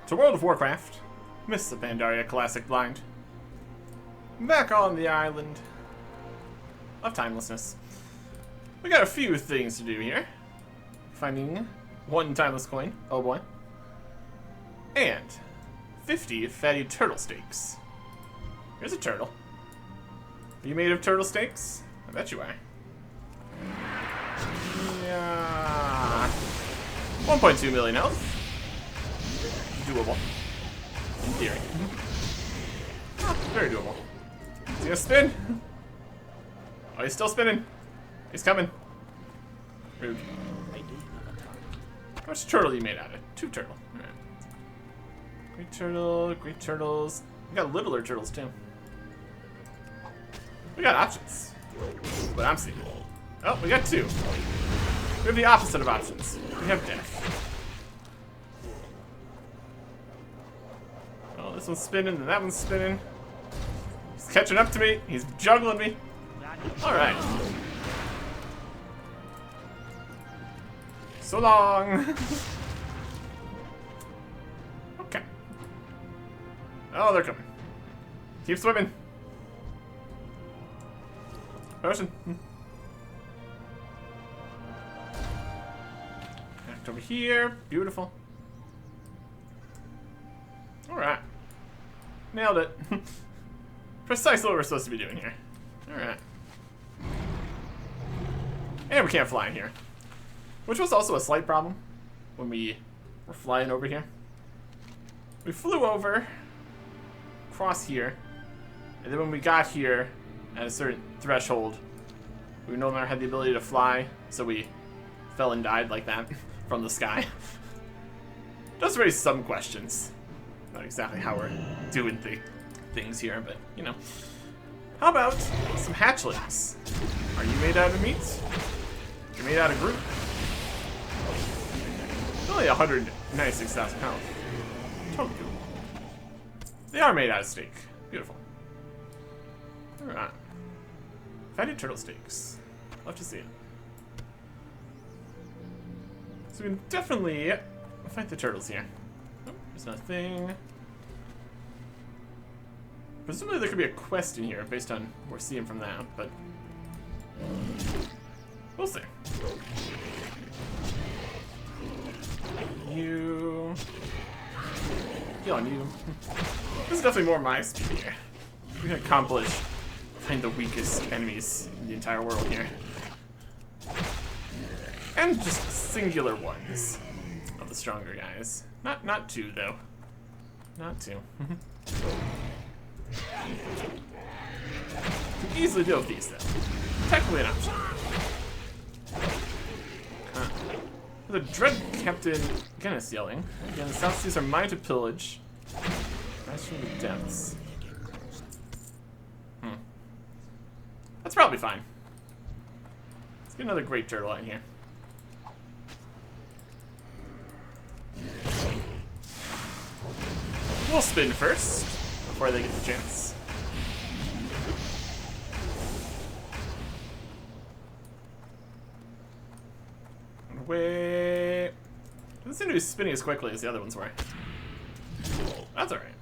To World of Warcraft. Miss the Pandaria Classic Blind. Back on the island of timelessness. We got a few things to do here. Finding one timeless coin. Oh boy. And 50 fatty turtle steaks. Here's a turtle. Are you made of turtle steaks? I bet you are. Yeah. 1.2 million health. Doable. In theory. Very doable. Is he gonna spin? Oh, he's still spinning. He's coming. Rude. How much turtle are you made out of? 2 turtle. Alright. Great turtle, great turtles. We got littler turtles too. We got options. But I'm seeing. Oh, we got 2. We have the opposite of options. We have death. Oh, this one's spinning and that one's spinning. He's catching up to me. He's juggling me. Alright. So long. Okay. Oh, they're coming. Keep swimming. Potion. Back over here. Beautiful. Alright. Nailed it. Precisely what we're supposed to be doing here. Alright. And we can't fly in here. Which was also a slight problem when we were flying over here. We flew over, across here, and then when we got here at a certain threshold, we no longer had the ability to fly, so we fell and died like that from the sky. Does raise some questions. Not exactly how we're doing things here, but you know. How about some hatchlings? Are you made out of meat? You're made out of Groot. Only 196,000 health. Totally doable. They are made out of steak. Beautiful. Alright. Fatty turtle steaks. Love to see it. So we can definitely fight the turtles here. Oh, there's nothing. Presumably there could be a quest in here based on what we're seeing from that, but we'll see. You. Heal on you. This is definitely more my speed here. We can accomplish find the weakest enemies in the entire world here. And just singular ones of the stronger guys. Not 2 though. Not 2. Can easily deal with these though. Technically an option. The Dread Captain again is yelling. Again, the South Seas are mine to pillage. Rise from the depths. That's probably fine. Let's get another great turtle out here. We'll spin first before they get the chance. Wait. Doesn't seem to be spinning as quickly as the other ones were. That's alright.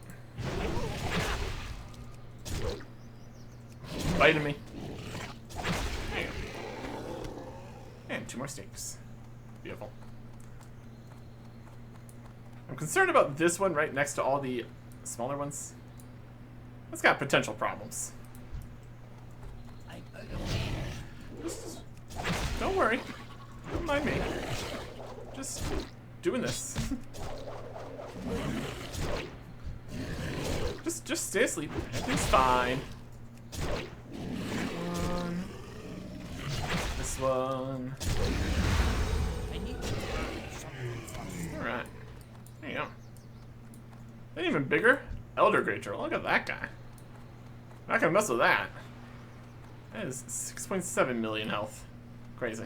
Biting me. There you go. And 2 more steaks. Beautiful. I'm concerned about this one right next to all the smaller ones. That's got potential problems. Just, don't worry. Don't mind me. Just doing this. just stay asleep. Everything's fine. This one. Alright. There you go. That even bigger? Elder Great Turtle. Look at that guy. Not gonna mess with that. That is 6.7 million health. Crazy.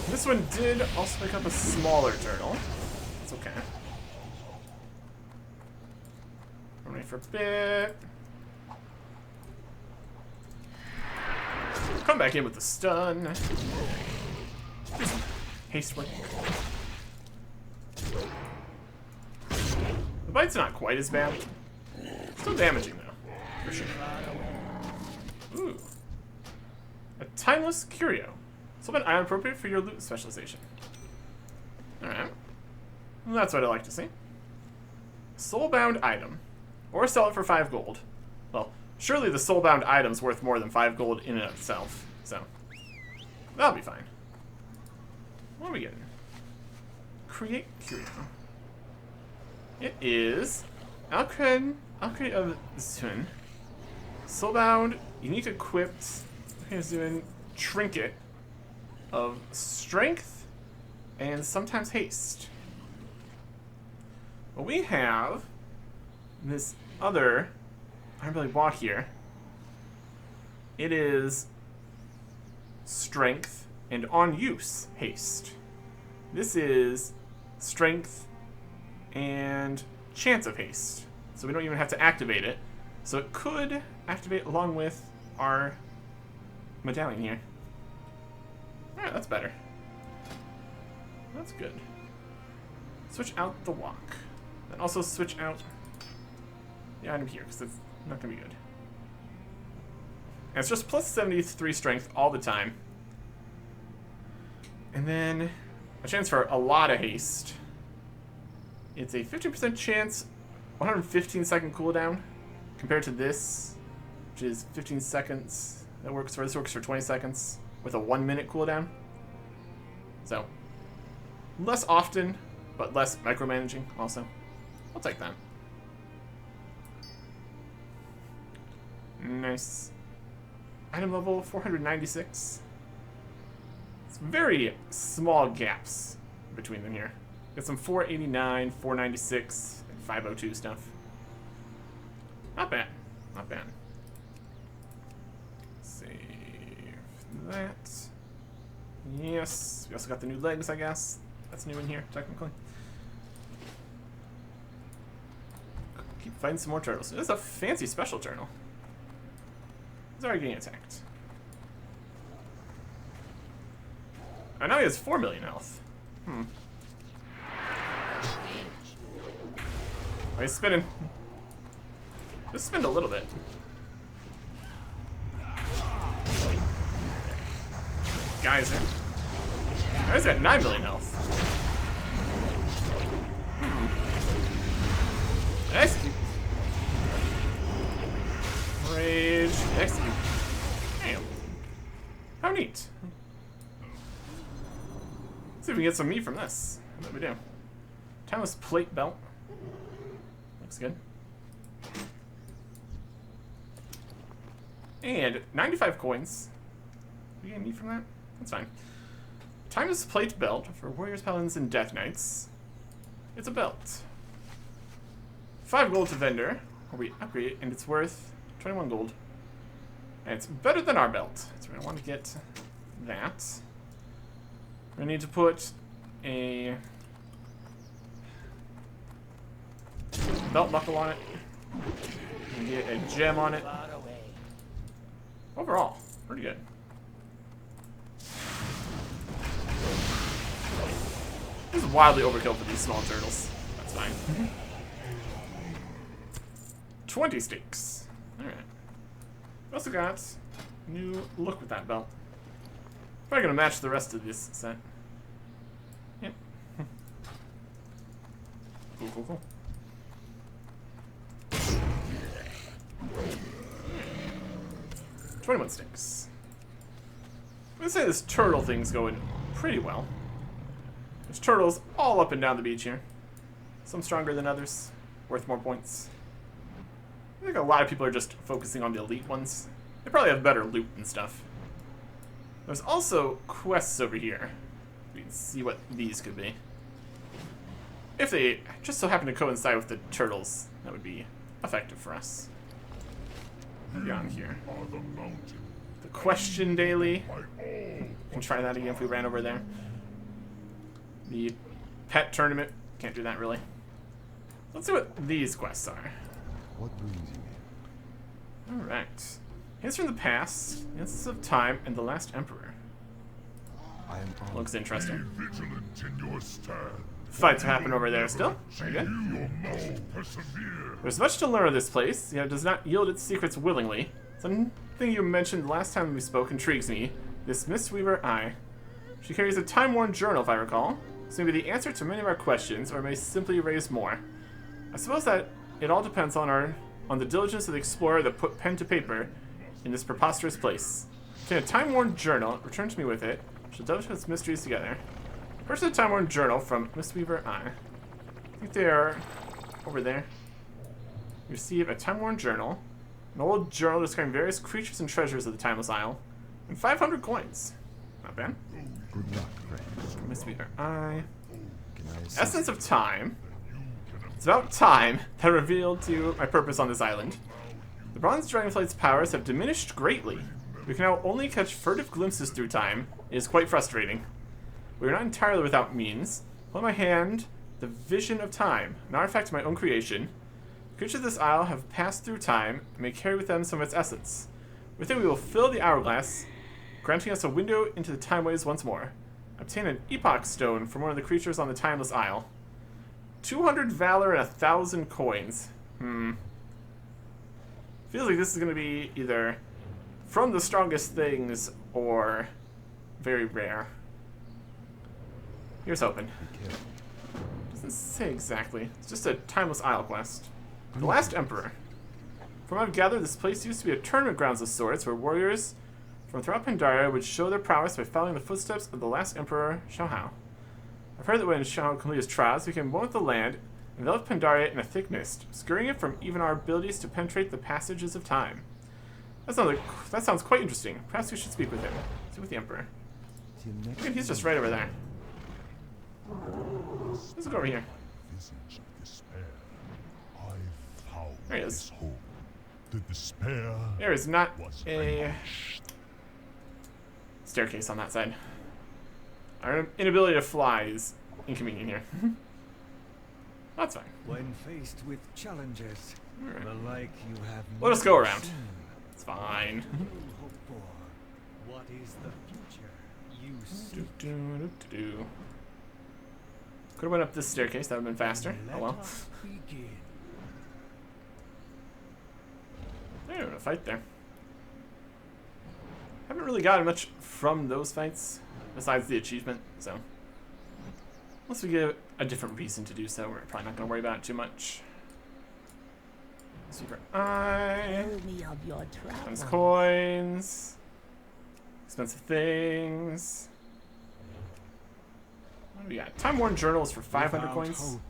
This one did also pick up a smaller turtle. That's okay. Run away for a bit. Come back in with the stun. Do some haste work. The bite's not quite as bad. Still damaging though, for sure. Ooh. A timeless curio. Something item appropriate for your loot specialization. Alright. Well, that's what I like to see. Soulbound item. Or sell it for 5 gold. Well, surely the soulbound item's worth more than 5 gold in and of itself. So, that'll be fine. What are we getting? Create curio. It is Alcred of Zun. Soulbound, unique equipped. Okay, Zun trinket of strength and sometimes haste. Well, we have this other Iron Belly bought here. It is strength and on use haste. This is strength and chance of haste. So we don't even have to activate it. So it could activate along with our medallion here. Alright, that's better. That's good. Switch out the walk. Then also switch out the item here, because it's not going to be good. And it's just plus 73 strength all the time. And then a chance for a lot of haste. It's a 15% chance, 115 second cooldown, compared to this, which is 15 seconds. This works for 20 seconds with a 1 minute cooldown. So, less often, but less micromanaging also. I'll take that. Nice. Item level 496. It's very small gaps between them here. Got some 489, 496, and 502 stuff. Not bad. Not bad. Save that. Yes. We also got the new legs, I guess. That's new in here, technically. Keep fighting some more turtles. This is a fancy special turtle. He's already getting attacked. Oh, now he has 4 million health. Oh, he's spinning. Just spin a little bit. Geyser. Guy's got 9 million health. Execute. Rage. Execute. Damn. How neat. Let's see if we can get some meat from this. What do we do? Timeless plate belt. Looks good. And 95 coins. We get meat from that? That's fine. Timeless plate belt for warriors, paladins, and death knights. It's a belt. 5 gold to vendor, or we upgrade it, and it's worth 21 gold. And it's better than our belt, so we're gonna want to get that. We're gonna need to put a belt buckle on it, and get a gem on it. Overall, pretty good. This is wildly overkill for these small turtles. That's fine. 20 steaks. Alright. We also got a new look with that belt. Probably gonna match the rest of this set. Yep. Cool, cool, cool. $21 sticks. I'm gonna say this turtle thing's going pretty well. There's turtles all up and down the beach here. Some stronger than others, worth more points. I think a lot of people are just focusing on the elite ones. They probably have better loot and stuff. There's also quests over here. We can see what these could be. If they just so happen to coincide with the turtles, that would be effective for us. Beyond here. The question daily. We can try that again if we ran over there. The pet tournament. Can't do that really. Let's see what these quests are. What brings you here? Alright. Hints from the past, Hints of Time, and the Last Emperor. Looks interesting. Be vigilant in your stand. Fights happen over there still. Very good. You must persevere. There's much to learn of this place, yet it does not yield its secrets willingly. Something you mentioned the last time we spoke intrigues me. This Mistweaver Eye. She carries a time-worn journal, if I recall. This may be the answer to many of our questions, or may simply raise more. I suppose that it all depends on the diligence of the explorer that put pen to paper in this preposterous place. Obtain a time-worn journal, return to me with it. She'll delve into its mysteries together. Purchase a time-worn journal from Mistweaver Eye. I think they are over there. Receive a time-worn journal. An old journal describing various creatures and treasures of the Timeless Isle. And 500 coins. Not bad. Good luck, friend. Mistweaver Eye. Can I assist? Essence of Time. It's about time that I revealed to you my purpose on this island. The Bronze Dragonflight's powers have diminished greatly. We can now only catch furtive glimpses through time. It is quite frustrating. We are not entirely without means. Hold in my hand the Vision of Time, an artifact of my own creation. The creatures of this isle have passed through time and may carry with them some of its essence. With it we will fill the hourglass, granting us a window into the timeways once more. Obtain an Epoch Stone from one of the creatures on the Timeless Isle. 200 valor and 1,000 coins. Feels like this is going to be either from the strongest things or very rare. Here's hoping. Doesn't say exactly. It's just a Timeless Isle quest. The Last Emperor. From what I've gathered, this place used to be a tournament grounds of sorts where warriors from throughout Pandaria would show their prowess by following the footsteps of the last Emperor, Xiaohao. I've heard that when Xiaohao completed his trials, he became one with the land and enveloped Pandaria in a thick mist, obscuring it from even our abilities to penetrate the passages of time. That sounds quite interesting. Perhaps we should speak with him. Speak with the Emperor. And he's just right over there. Let's go over here. Visage of despair. I found There he is. his hope. The despair There is not was a vanquished. staircase on that side. Our inability to fly is inconvenient here. That's fine. When faced with challenges, the like you have Let us go never around. seen, It's fine. you hope for. What is the future you seek? Could have went up this staircase. That would have been faster. Let Oh well. us begin. They're in a fight there. Haven't really gotten much from those fights besides the achievement, so unless we get a different reason to do so, we're probably not going to worry about it too much. Super Eye. Tell me of your Times travels. coins. Expensive things. What do we got? Time Worn Journals for 500 Without coins. hope,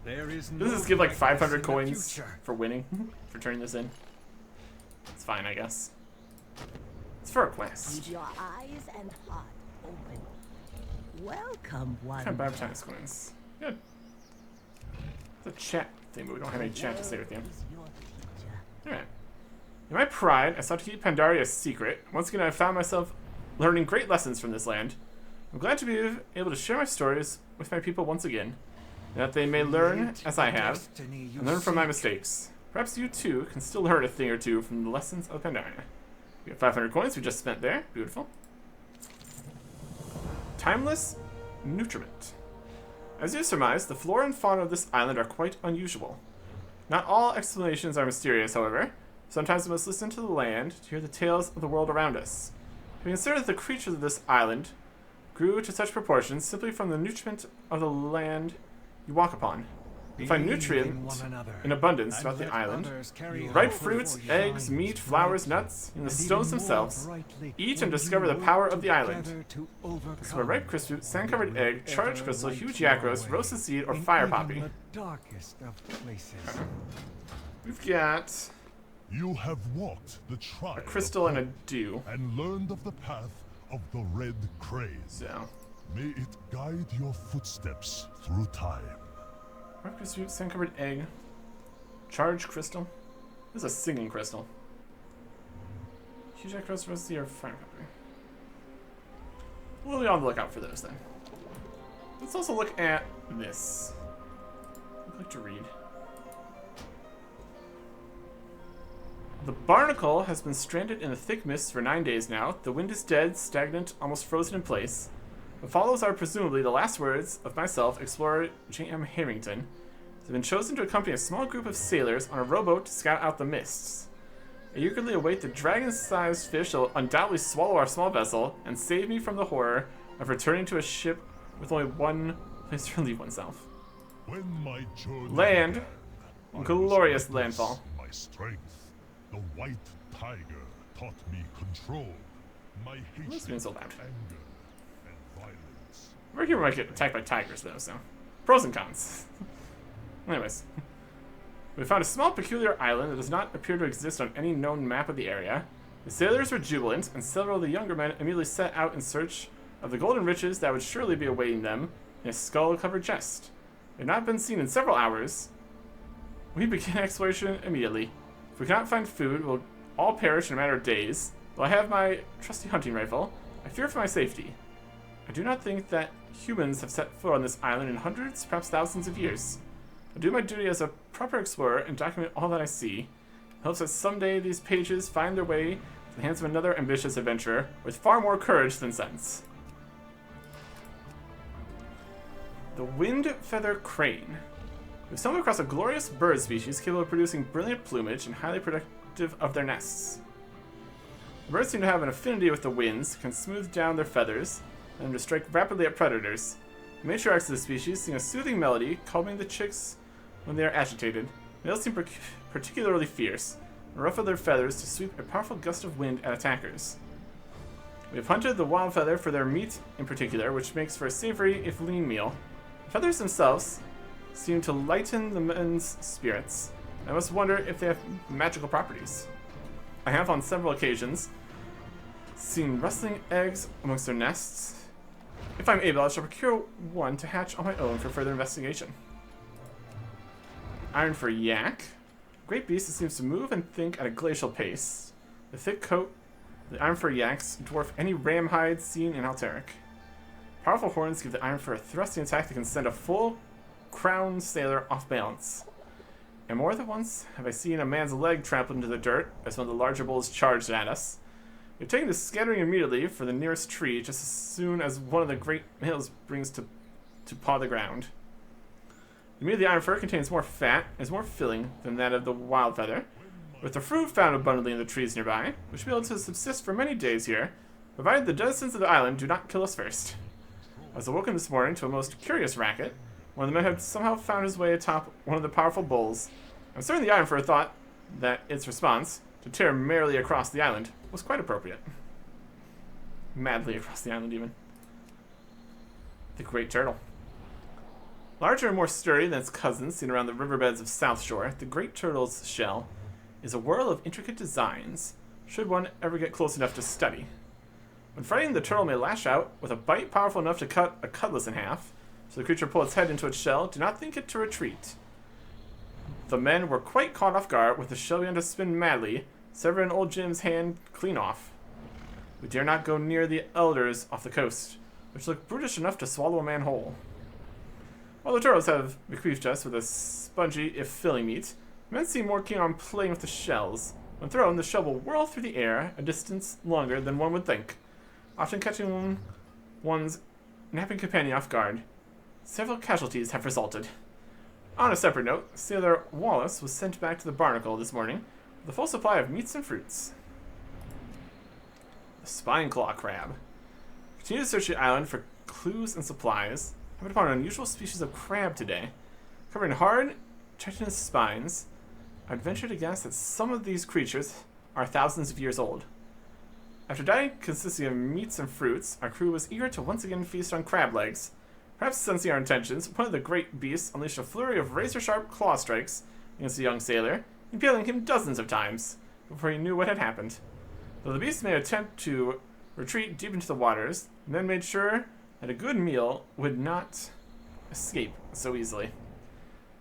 there is Does no this give like brightness 500 in the coins future. for winning? For turning this in? It's fine, I guess. It's for a quest. Keep your eyes and heart open. Welcome, one. Kind of bad times coins. Good. It's a chat thing, but we don't have any chat to say with you. Is your teacher. Alright. In my pride, I sought to keep Pandaria a secret. Once again, I found myself learning great lessons from this land. I'm glad to be able to share my stories with my people once again, and that they may learn, as I have, Destiny you and learn from my seek. mistakes. Perhaps you too can still learn a thing or two from the lessons of Pandaria. We have 500 coins we just spent there. Beautiful. Timeless Nutriment. As you surmise, the flora and fauna of this island are quite unusual. Not all explanations are mysterious, however. Sometimes we must listen to the land to hear the tales of the world around us. We consider that the creatures of this island grew to such proportions simply from the nutriment of the land you walk upon. You find Believe nutrient in one another, in abundance and throughout the let island. others carry Ripe hope fruits, for your eggs, minds meat, bright, flowers, nuts, and the and stones even more themselves. brightly Eat when and discover you the work power of the island. together to So a ripe overcome crisp fruit, sand-covered egg, charged whatever crystal, lights huge your yakros, way roasted seed, or in fire even poppy. the darkest of places. We've got You have walked the trial a crystal and a dew. and learned of the path of the red craze. So, May it guide your footsteps through time. ripe crisp fruit, sand-covered egg, charged crystal. This is a singing crystal. Huge yakros, roasted seed, or fire poppy. We'll be on the lookout for those then. Let's also look at this. I'd like to read. The barnacle has been stranded in the thick mist for 9 days now. The wind is dead, stagnant, almost frozen in place. What follows are presumably the last words of myself, explorer J.M. Harrington. I've been chosen to accompany a small group of sailors on a rowboat to scout out the mists. I eagerly await the dragon-sized fish that will undoubtedly swallow our small vessel and save me from the horror of returning to a ship with only one place to relieve oneself. When my journey Land. began, I Glorious was landfall. my strength. The white tiger taught me control. My This hatred, being so loud. anger, and violence. Over here we might get attacked by tigers though, so. Pros and cons. Anyways. We found a small peculiar island that does not appear to exist on any known map of the area. The sailors were jubilant, and several of the younger men immediately set out in search of the golden riches that would surely be awaiting them in a skull-covered chest. They had not been seen in several hours. We began exploration immediately. If we cannot find food, we'll all perish in a matter of days. Though I have my trusty hunting rifle, I fear for my safety. I do not think that humans have set foot on this island in hundreds, perhaps thousands of years. I'll do my duty as a proper explorer and document all that I see, in hopes that someday these pages find their way to the hands of another ambitious adventurer with far more courage than sense. The wind feather crane. We've stumbled across a glorious bird species capable of producing brilliant plumage and highly productive of their nests. The birds seem to have an affinity with the winds, can smooth down their feathers, and to strike rapidly at predators. The matriarchs of the species sing a soothing melody, calming the chicks when they are agitated. Males seem particularly fierce, and ruffle their feathers to sweep a powerful gust of wind at attackers. We have hunted the wild feather for their meat in particular, which makes for a savory, if lean meal. The feathers themselves seem to lighten the men's spirits. I must wonder if they have magical properties. I have on several occasions seen rustling eggs amongst their nests. If I'm able, I shall procure one to hatch on my own for further investigation. Iron for yak. Great beast that seems to move and think at a glacial pace. The thick coat, the iron fur yaks dwarf any ram hide seen in Alteric. Powerful horns give the iron fur a thrusting attack that can send a full crowned sailor off balance. And more than once have I seen a man's leg trampled into the dirt as one of the larger bulls charged at us. We've taken to scattering immediately for the nearest tree just as soon as one of the great males brings to paw the ground. The meat of the iron fur contains more fat and is more filling than that of the wild feather. With the fruit found abundantly in the trees nearby, we should be able to subsist for many days here, provided the denizens of the island do not kill us first. I was awoken this morning to a most curious racket. One of the men had somehow found his way atop one of the powerful bulls. I'm certain the iron fur thought that its response, to tear merrily across the island, was quite appropriate. Madly across the island, even. The great turtle. Larger and more sturdy than its cousins seen around the riverbeds of South Shore, the great turtle's shell is a whirl of intricate designs, should one ever get close enough to study. When frightened, the turtle may lash out with a bite powerful enough to cut a cutlass in half, so the creature pull its head into its shell. Do not think it to retreat. The men were quite caught off guard with the shell began to spin madly, severing old Jim's hand clean off. We dare not go near the elders off the coast, which look brutish enough to swallow a man whole. While the turtles have bequeathed us with a spongy, if filling meat, men seem more keen on playing with the shells. When thrown, the shell will whirl through the air a distance longer than one would think, often catching one's napping companion off guard. Several casualties have resulted. On a separate note, Sailor Wallace was sent back to the Barnacle this morning with a full supply of meats and fruits. The Spine Claw Crab. Continue to search the island for clues and supplies. I happened upon an unusual species of crab today. Covering hard, chitinous spines, I'd venture to guess that some of these creatures are thousands of years old. After diet consisting of meats and fruits, our crew was eager to once again feast on crab legs. Perhaps sensing our intentions, one of the great beasts unleashed a flurry of razor-sharp claw strikes against the young sailor, impaling him dozens of times before he knew what had happened. Though the beast made an attempt to retreat deep into the waters, and then made sure that a good meal would not escape so easily.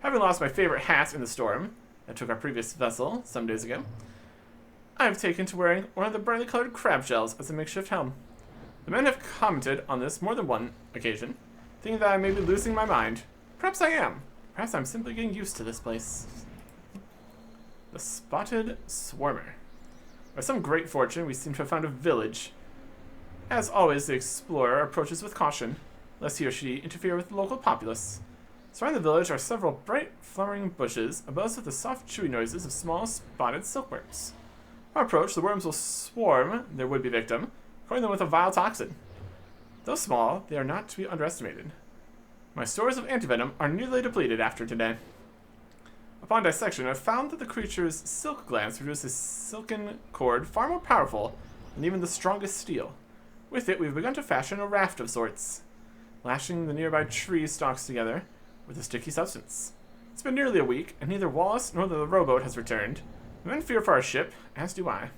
Having lost my favorite hat in the storm that took our previous vessel some days ago, I have taken to wearing one of the brightly colored crab shells as a makeshift helm. The men have commented on this more than one occasion, thinking that I may be losing my mind. Perhaps I am. Perhaps I'm simply getting used to this place. The Spotted Swarmer. By some great fortune, we seem to have found a village. As always, the explorer approaches with caution, lest he or she interfere with the local populace. Surrounding the village are several bright, flowering bushes, abuzz with the soft, chewy noises of small, spotted silkworms. Upon approach, the worms will swarm their would-be victim, coating them with a vile toxin. Though small, they are not to be underestimated. My stores of antivenom are nearly depleted after today. Upon dissection, I found that the creature's silk glands produce a silken cord far more powerful than even the strongest steel. With it, we've begun to fashion a raft of sorts, lashing the nearby tree stalks together with a sticky substance. It's been nearly a week, and neither Wallace nor the rowboat has returned. I'm in fear for our ship, as do I.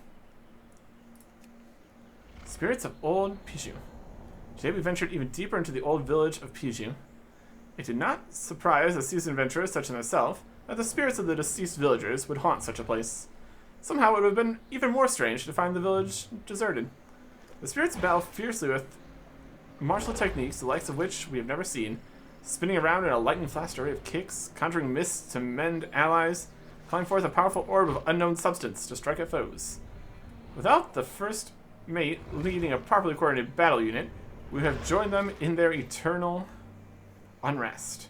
Spirits of Old Piju. Today we ventured even deeper into the old village of Piju. It did not surprise a seasoned adventurer such as myself that the spirits of the deceased villagers would haunt such a place. Somehow it would have been even more strange to find the village deserted. The spirits battle fiercely with martial techniques the likes of which we have never seen, spinning around in a lightning-flashed array of kicks, conjuring mists to mend allies, calling forth a powerful orb of unknown substance to strike at foes. Without the first mate leading a properly coordinated battle unit, we have joined them in their eternal unrest.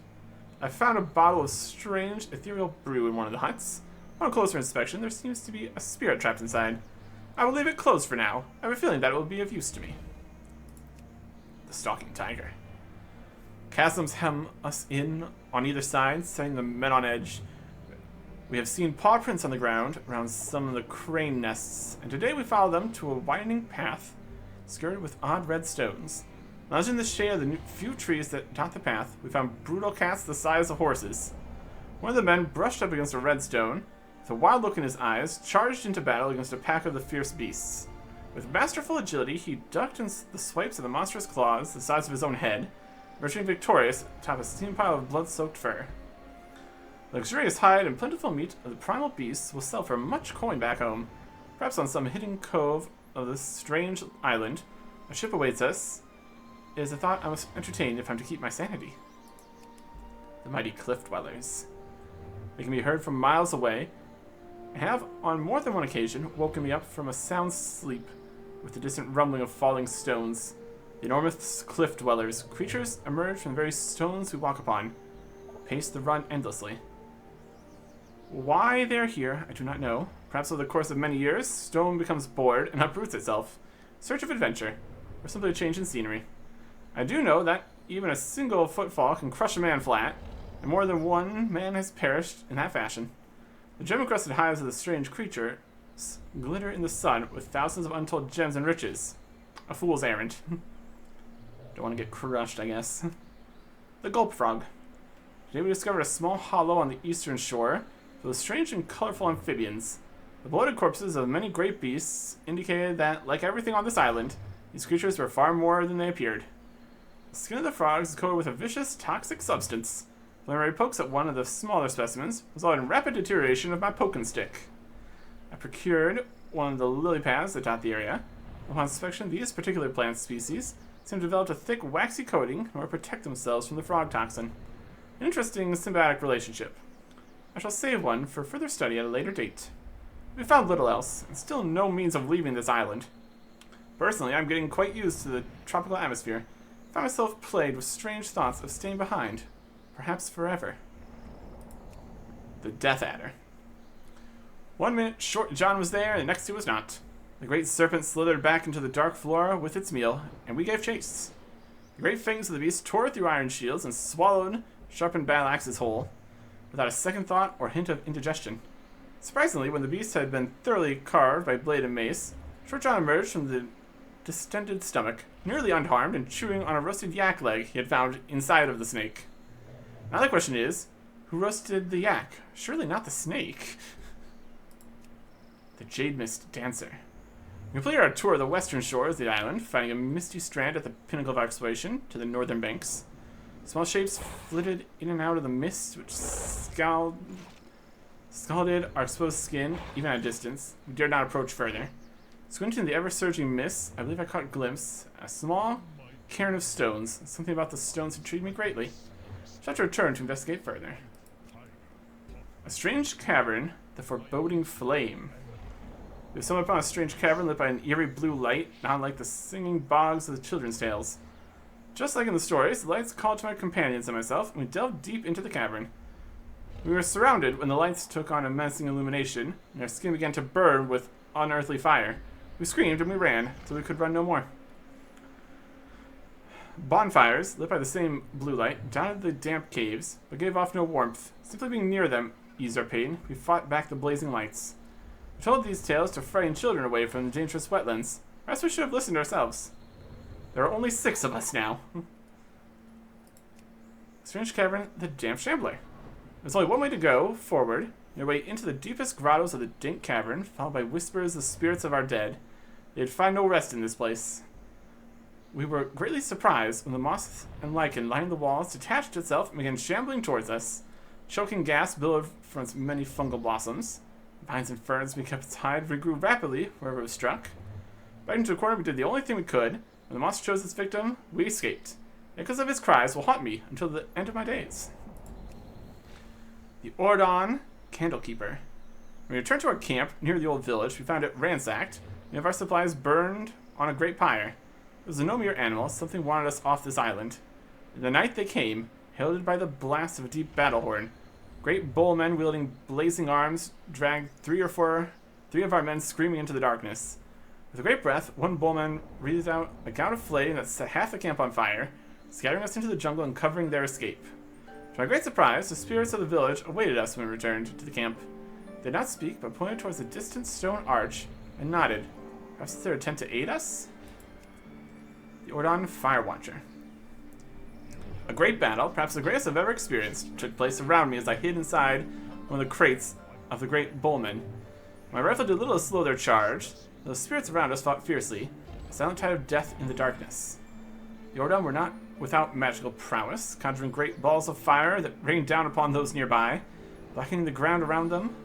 I found a bottle of strange, ethereal brew in one of the huts. On a closer inspection, there seems to be a spirit trapped inside. I will leave it closed for now. I have a feeling that it will be of use to me. The stalking tiger. Chasms hem us in on either side, setting the men on edge. We have seen paw prints on the ground around some of the crane nests, and today we follow them to a winding path skirted with odd red stones. Lounging in the shade of the few trees that dot the path, we found brutal cats the size of horses. One of the men brushed up against a red stone, with a wild look in his eyes, charged into battle against a pack of the fierce beasts. With masterful agility, he ducked in the swipes of the monstrous claws the size of his own head, emerging victorious atop a steam pile of blood-soaked fur. The luxurious hide and plentiful meat of the primal beasts will sell for much coin back home. Perhaps on some hidden cove of this strange island, a ship awaits us. It is a thought I must entertain if I'm to keep my sanity. The mighty cliff dwellers. They can be heard from miles away, and have, on more than one occasion, woken me up from a sound sleep with the distant rumbling of falling stones. The enormous cliff dwellers, creatures emerge from the very stones we walk upon, pace the run endlessly. Why they are here, I do not know. Perhaps over the course of many years, stone becomes bored and uproots itself, in search of adventure, or simply a change in scenery. I do know that even a single footfall can crush a man flat, and more than one man has perished in that fashion. The gem-encrusted hides of the strange creature glitter in the sun with thousands of untold gems and riches. A fool's errand. Don't want to get crushed, I guess. The gulp frog. Today we discovered a small hollow on the eastern shore filled with strange and colorful amphibians. The bloated corpses of many great beasts indicated that, like everything on this island, these creatures were far more than they appeared. The skin of the frogs is coated with a vicious, toxic substance. When I pokes at one of the smaller specimens, resulted in rapid deterioration of my poking stick. I procured one of the lily pads that dot the area. Upon inspection, these particular plant species seem to develop a thick, waxy coating in order to protect themselves from the frog toxin. An interesting symbiotic relationship. I shall save one for further study at a later date. We found little else, and still no means of leaving this island. Personally, I'm getting quite used to the tropical atmosphere. I find myself plagued with strange thoughts of staying behind, perhaps forever. The Death Adder. 1 minute, Short John was there, and the next he was not. The great serpent slithered back into the dark floor with its meal, and we gave chase. The great fangs of the beast tore through iron shields and swallowed sharpened battle axes whole, without a second thought or hint of indigestion. Surprisingly, when the beast had been thoroughly carved by blade and mace, Short John emerged from the distended stomach, nearly unharmed and chewing on a roasted yak leg he had found inside of the snake. Now the question is, who roasted the yak? Surely not the snake. The Jade Mist Dancer. We completed our tour of the western shores of the island, finding a misty strand at the pinnacle of our exploration to the northern banks. Small shapes flitted in and out of the mist, which scalded our exposed skin, even at a distance. We dared not approach further. Squinting in the ever-surging mist, I believe I caught a glimpse of a small cairn of stones. Something about the stones intrigued me greatly. I shall have to return to investigate further. A strange cavern, the foreboding flame. We stumbled upon a strange cavern lit by an eerie blue light, not like the singing bogs of the children's tales. Just like in the stories, the lights called to my companions and myself, and we delved deep into the cavern. We were surrounded when the lights took on a menacing illumination, and our skin began to burn with unearthly fire. We screamed and we ran, till we could run no more. Bonfires, lit by the same blue light, dotted the damp caves, but gave off no warmth. Simply being near them eased our pain. We fought back the blazing lights. We told these tales to frighten children away from the dangerous wetlands. Perhaps we should have listened ourselves. There are only 6 of us now. Strange cavern, the damp shambler. There's only one way to go, forward, your way into the deepest grottos of the dank cavern, followed by whispers of spirits of our dead. They'd find no rest in this place. We were greatly surprised when the moss and lichen lining the walls detached itself and began shambling towards us. Choking gas billowed from its many fungal blossoms. Vines and ferns kept its hide regrew rapidly wherever it was struck. Back into the corner, we did the only thing we could. When the monster chose its victim, we escaped. Echoes of his cries will haunt me until the end of my days. The Ordon Candlekeeper. When we returned to our camp near the old village, we found it ransacked, and of our supplies burned on a great pyre. It was no mere animal, something wanted us off this island. In the night they came, heralded by the blast of a deep battle horn. Great bullmen wielding blazing arms dragged 3 of our men screaming into the darkness. With a great breath, one bullman breathed out a gout of flame that set half the camp on fire, scattering us into the jungle and covering their escape. To my great surprise, the spirits of the village awaited us when we returned to the camp. They did not speak, but pointed towards a distant stone arch and nodded. Perhaps their intent to aid us? The Ordon Firewatcher. A great battle, perhaps the greatest I've ever experienced, took place around me as I hid inside one of the crates of the great bullmen. My rifle did little to slow their charge, though the spirits around us fought fiercely, a silent tide of death in the darkness. The Ordon were not without magical prowess, conjuring great balls of fire that rained down upon those nearby, blackening the ground around them.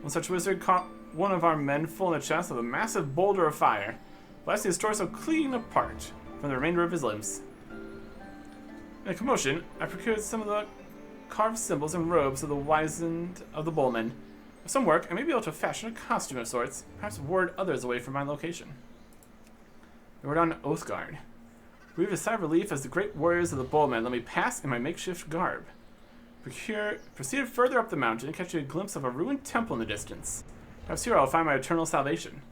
One such wizard caught one of our men full in the chest with a massive boulder of fire, blasting his torso clean apart from the remainder of his limbs. In a commotion, I procured some of the carved symbols and robes of the wizened of the bowmen. With some work, I may be able to fashion a costume of sorts, perhaps ward others away from my location. The word on Oathguard. Breathe a sigh of relief as the great warriors of the bowmen let me pass in my makeshift garb. Proceeded further up the mountain, catching a glimpse of a ruined temple in the distance. Perhaps here I'll find my eternal salvation.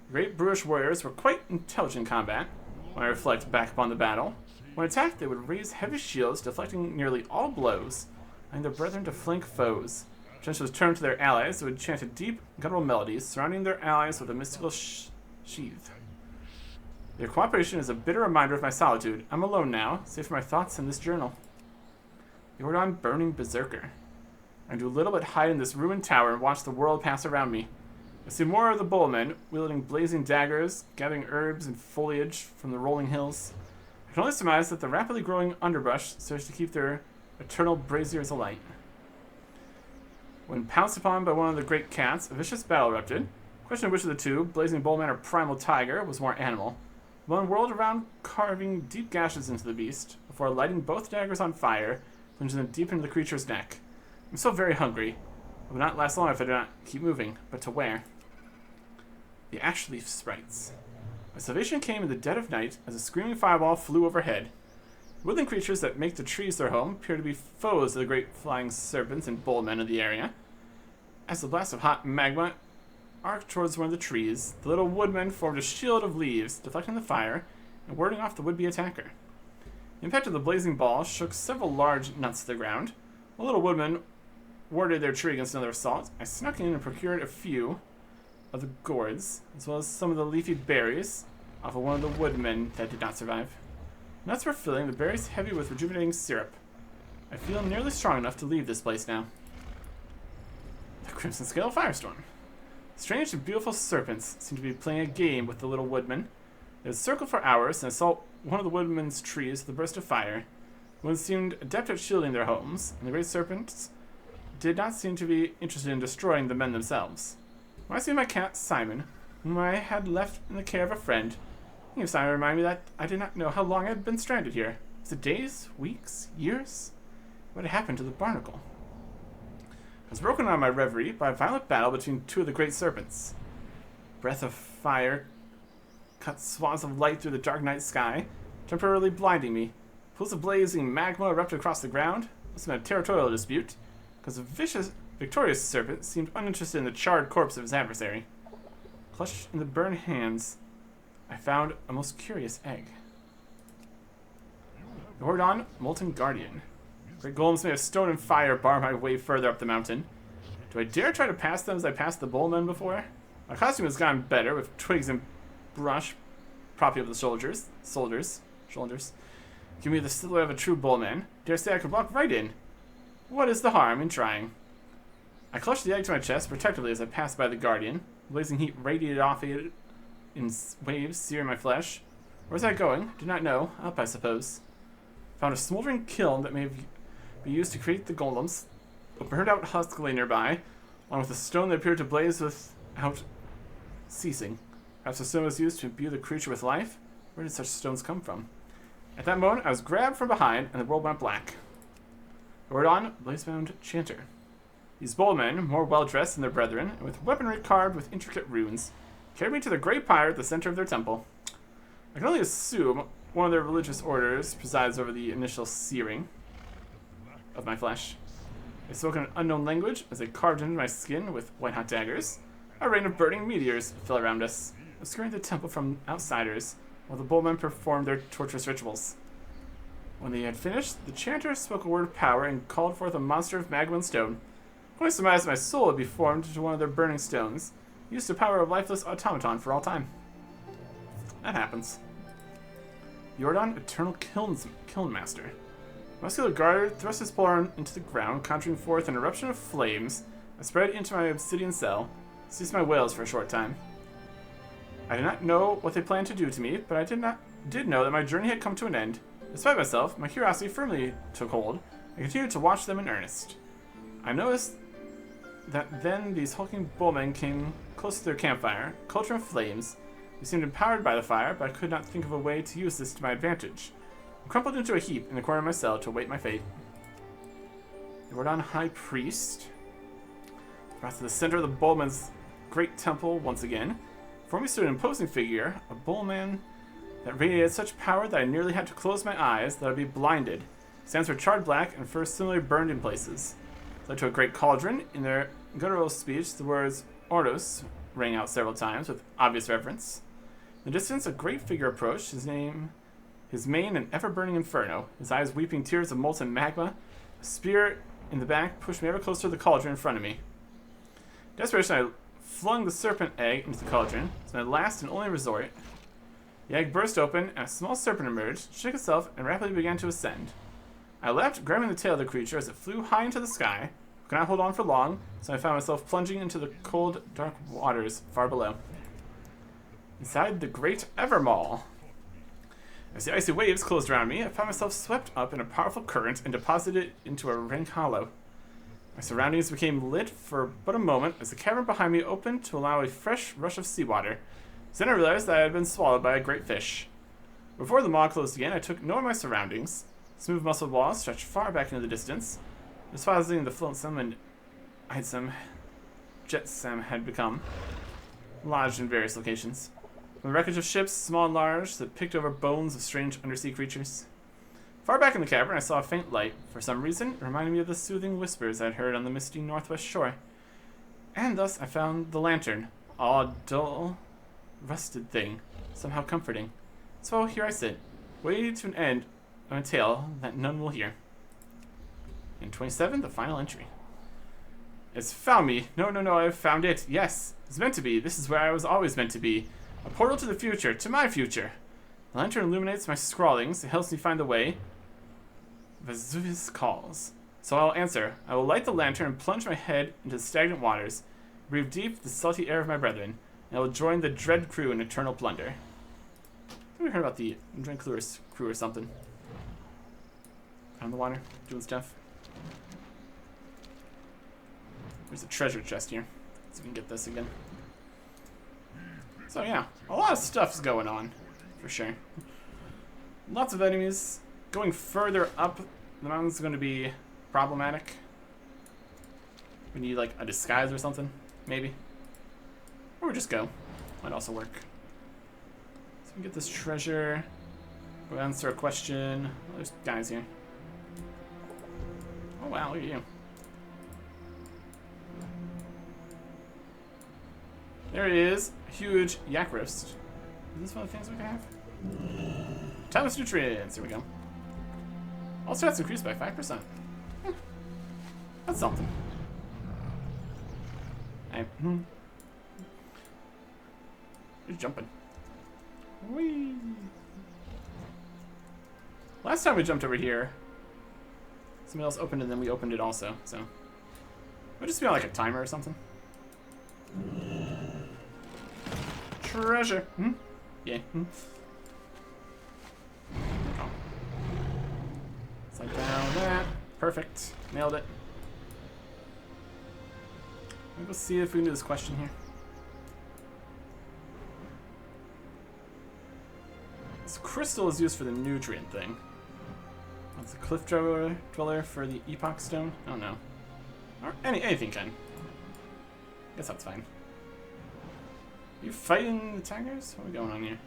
The great Bruish warriors were quite intelligent in combat. When I reflect back upon the battle, when attacked, they would raise heavy shields, deflecting nearly all blows, allowing their brethren to flank foes. Attention was turned to their allies, who would chant deep, guttural melodies, surrounding their allies with a mystical sheath. Their cooperation is a bitter reminder of my solitude. I'm alone now, save for my thoughts in this journal. The Ordon Burning Berserker. I do little but hide in this ruined tower and watch the world pass around me. I see more of the bowmen, wielding blazing daggers, gathering herbs and foliage from the rolling hills. I can only surmise that the rapidly growing underbrush serves to keep their eternal braziers alight. When pounced upon by one of the great cats, a vicious battle erupted. Question of which of the two, blazing bowman or primal tiger, was more animal. One whirled around, carving deep gashes into the beast, before lighting both daggers on fire, plunging them deep into the creature's neck. I'm so very hungry. It would not last long if I did not keep moving, but to where? The Ashleaf Sprites. My salvation came in the dead of night as a screaming fireball flew overhead. Woodland creatures that make the trees their home appear to be foes of the great flying serpents and bullmen of the area. As the blast of hot magma arced towards one of the trees, the little woodman formed a shield of leaves, deflecting the fire and warding off the would-be attacker. The impact of the blazing ball shook several large nuts to the ground. The little woodman warded their tree against another assault. I snuck in and procured a few of the gourds, as well as some of the leafy berries off of one of the woodmen that did not survive. Nuts were filling, the berries heavy with rejuvenating syrup. I feel nearly strong enough to leave this place now. The Crimson Scale Firestorm. Strange and beautiful serpents seem to be playing a game with the little woodman. They would circle for hours and assault one of the woodman's trees with a burst of fire. The ones seemed adept at shielding their homes, and the great serpents did not seem to be interested in destroying the men themselves. When I see my cat, Simon, whom I had left in the care of a friend, thinking of Simon reminded me that I did not know how long I had been stranded here. Was it days, weeks, years? What had happened to the barnacle? I was broken out of my reverie by a violent battle between two of the great serpents. breath of fire cut swaths of light through the dark night sky, temporarily blinding me. Pools of blazing magma erupted across the ground. Must have been a territorial dispute, because the victorious serpent seemed uninterested in the charred corpse of his adversary. Clutched in the burned hands, I found a most curious egg. The Hordon, Molten Guardian. Great golems made of stone and fire bar my way further up the mountain. Do I dare try to pass them as I passed the bullmen before? My costume has gotten better, with twigs and brush propping up the shoulders. Give me the silhouette of a true bullman. Dare say I could walk right in. What is the harm in trying? I clutched the egg to my chest protectively as I passed by the Guardian. The blazing heat radiated off it in waves, searing my flesh. Where was I going? Did not know. Up, I suppose. Found a smoldering kiln that may be used to create the golems. A burned out husk lay nearby, along with a stone that appeared to blaze without ceasing. Perhaps the stone was used to imbue the creature with life? Where did such stones come from? At that moment, I was grabbed from behind, and the world went black. Hordon, blazebound chanter. These bold men, more well-dressed than their brethren, and with weaponry carved with intricate runes, carried me to the great pyre at the center of their temple. I can only assume one of their religious orders presides over the initial searing of my flesh. They spoke in an unknown language as they carved into my skin with white-hot daggers. A rain of burning meteors fell around us, obscuring the temple from outsiders, while the bowmen performed their torturous rituals. When they had finished, the chanter spoke a word of power and called forth a monster of magma and stone. I surmised my soul would be formed into one of their burning stones, used to power a lifeless automaton for all time. That happens. Jordan, Eternal Kiln Master. Muscular guard thrust his pole into the ground, conjuring forth an eruption of flames that spread into my obsidian cell, ceased my wails for a short time. I did not know what they planned to do to me, but I did know that my journey had come to an end. Despite myself, my curiosity firmly took hold, and continued to watch them in earnest. I noticed that then these hulking bowmen came close to their campfire, culture of flames. They seemed empowered by the fire, but I could not think of a way to use this to my advantage. I crumpled into a heap in the corner of my cell to await my fate. The Hordon High Priest brought to the center of the bowmen's great temple once again. Before me stood an imposing figure, a bowman that radiated such power that I nearly had to close my eyes that I would be blinded. His hands were charred black and fur similarly burned in places. It led to a great cauldron. In their guttural speech, the words Ordos rang out several times with obvious reverence. In the distance, a great figure approached, his mane an ever-burning inferno, his eyes weeping tears of molten magma. A spear in the back pushed me ever closer to the cauldron in front of me. In desperation, I flung the serpent egg into the cauldron, as my last and only resort. The egg burst open, and a small serpent emerged, shook itself, and rapidly began to ascend. I leapt, grabbing the tail of the creature as it flew high into the sky. I could not hold on for long, so I found myself plunging into the cold, dark waters far below. Inside the great Evermaw. As the icy waves closed around me, I found myself swept up in a powerful current and deposited into a rank hollow. My surroundings became lit for but a moment as the cavern behind me opened to allow a fresh rush of seawater. Then I realized that I had been swallowed by a great fish. Before the maw closed again, I took note of my surroundings. Smooth muscled walls stretched far back into the distance. Despising the flotsam and jetsam had become lodged in various locations. From the wreckage of ships, small and large, that picked over bones of strange undersea creatures. Far back in the cavern, I saw a faint light. For some reason, it reminded me of the soothing whispers I had heard on the misty northwest shore. And thus I found the lantern, a dull, rusted thing, somehow comforting. So here I sit, waiting to an end of a tale that none will hear. And 27, the final entry. It's found me. No, I've found it. Yes, it's meant to be. This is where I was always meant to be. A portal to the future, to my future. The lantern illuminates my scrawlings. It helps me find the way. Vesuvius calls. So I'll answer. I will light the lantern and plunge my head into the stagnant waters, breathe deep the salty air of my brethren, and I will join the dread crew in eternal plunder. I think we heard about the dread crew or something. On the water, doing stuff. There's a treasure chest here. So we can get this again. So yeah, a lot of stuff's going on, for sure. Lots of enemies. Going further up the mountain's going to be problematic. We need like a disguise or something, maybe. Or we just go. Might also work. So we get this treasure. Go answer a question. Oh, there's guys here. Oh wow, look at you. There it is. A huge yak roast. Is this one of the things we can have? Timeless nutrients. Here we go. All stats increased by 5%. That's something. Who's jumping? Whee! Last time we jumped over here, somebody else opened it and then we opened it also, so. Would just be on like a timer or something. Treasure! Yeah. Oh. Slide down that. Perfect. Nailed it. Let me go see if we can do this question here. This crystal is used for the nutrient thing. That's a cliff dweller for the epoch stone. I don't know. Or anything can. Guess that's fine. Are you fighting the tigers? What are we going on here?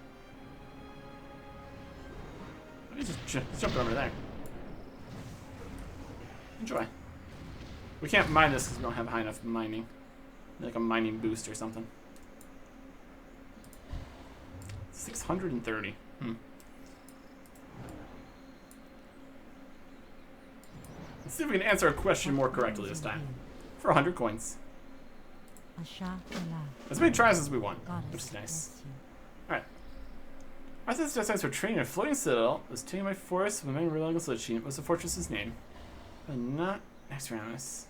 Let me just jump over there. Enjoy. We can't mine this because we don't have high enough mining. Like a mining boost or something. 630. Let's see if we can answer a question more correctly this time. For 100 coins. As many tries as we want, which is nice. Alright. Arthur's designs for training a floating citadel was taken by force of a many reliable solution. What was the fortress's name? But not Anachronist.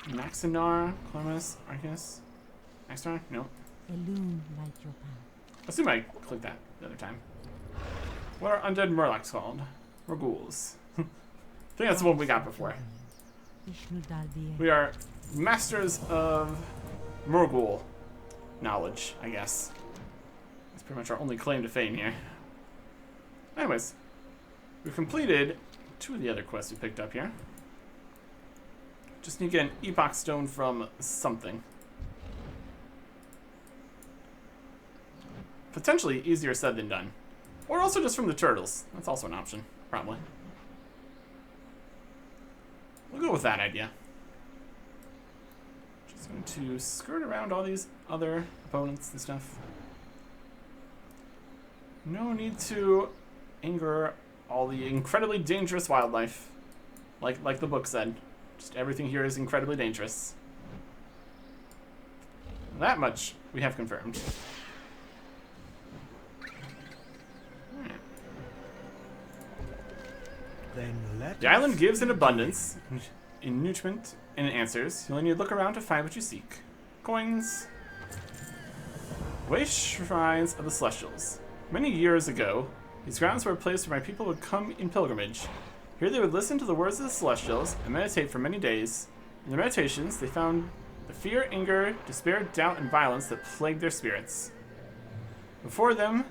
Maxinar, Clomis, Arcus. Maxinar? No. Assume I clicked that the other time. What are undead murlocs called? Morghouls. I think that's the one we got before. We are masters of Morghoul knowledge, I guess. That's pretty much our only claim to fame here. Anyways, we've completed 2 of the other quests we picked up here. Just need to get an epoch stone from something. Potentially easier said than done. Or also just from the turtles. That's also an option, probably. We'll go with that idea. Just going to skirt around all these other opponents and stuff. No need to anger all the incredibly dangerous wildlife. Like the book said. Just everything here is incredibly dangerous. That much we have confirmed. The island gives in abundance, in nutriment, and in answers. You only need to look around to find what you seek. Coins. Waste shrines of the Celestials. Many years ago, these grounds were a place where my people would come in pilgrimage. Here they would listen to the words of the Celestials and meditate for many days. In their meditations, they found the fear, anger, despair, doubt, and violence that plagued their spirits. Before them